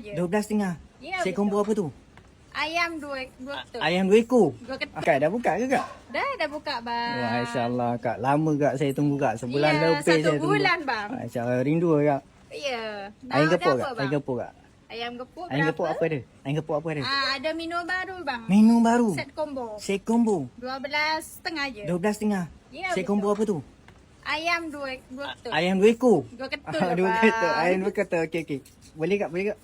12.5. Ya, Set combo apa tu? Ayam dua ketul. Ayam 2 ekor. Dua ketul. Kak dah buka ke kak? Dah buka bang. Masya-Allah kak. Lama kak saya tunggu kak. Sebulan Ya, lebih saya satu tunggu. bulan bang. Masya-Allah rindu kak. Ya. Ayam Dah gepuk ada kak? apa, Ayam bang? gepuk kak? Ayam gepuk Ayam berapa? gepuk apa ada? Ayam gepuk apa ada? Ada minum baru bang. Minum baru. Set combo. Set combo. 12,5 je. 12.5. Ya, Set betul. combo apa tu? Ayam dua ketul. Ayam 2 ekor. Dua ketul Dua bang. ketul. Ayam 2 ketul. Okey. Boleh kak? Boleh kak?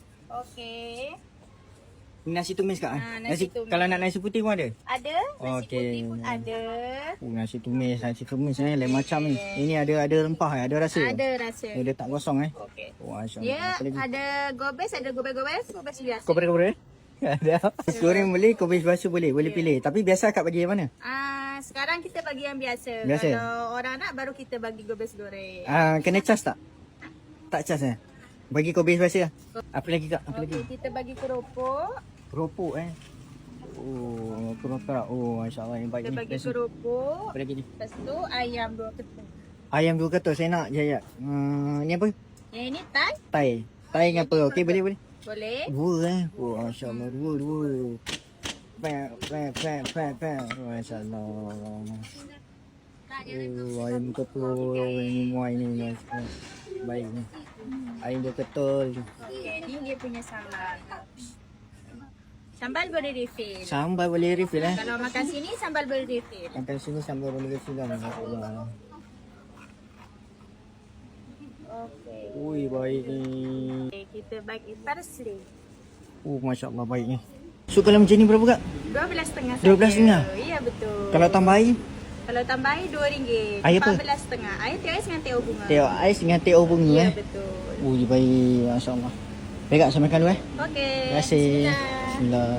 Okey. Nasi tumis kak? Nasi tumis. Kalau nak nasi putih pun ada? Ada. Nasi Okey. putih pun ada. Nasi tumis lain macam ni. Ini ada rempah ada rasa. Ada rasa. Dia tak kosong Okey. Masya-Allah. Ya, Apa lagi? ada gobes biasa. Koper. Ada. Nasi goreng boleh, kopi basuh boleh pilih. Tapi biasa kak bagi yang mana? Sekarang kita bagi yang biasa. Biasa? Kalau orang nak baru kita bagi gobes goreng. Kena cas tak? Tak cas Bagi kopi biasa lah. Apa lagi kak? Apa lagi? Okey, kita bagi keropok. Keropok Oh, keropok. Oh, masya-Allah yang baik Kita ni. bagi keropok. Apa lagi ni? Lepas tu ayam dua ketul. Ayam 2 ketul saya nak jaya. Ni apa? Yang ini Thai. Tai dengan apa? Okey boleh. Boleh. 2 Oh, masya-Allah 2. Pek. Masya-Allah. Oh, ayam ketul ini muai ni. Baik ni. Ayam 2 ketul. Okey, ni dia punya sambal. Sambal boleh refill. Sambal boleh refill Kalau makan sini sambal boleh refill. Makan sini sambal boleh refill lah. Okey. Ui, baik ni. Okay, kita bagi parsley. Oh, masya-Allah baik ni. So kalau macam ni berapa kak? 12,5 saja. 12,5? Ya, betul. Kalau tambah air? Kalau tambahi RM2. Air apa? 14,5. Air teh ais dengan teh bunga. Teh ais dengan teh bunga Ya, betul. Ui, baik. Masya-Allah. Baik kak, saya makan dulu Okey. Terima kasih. Bismillah. Bismillah.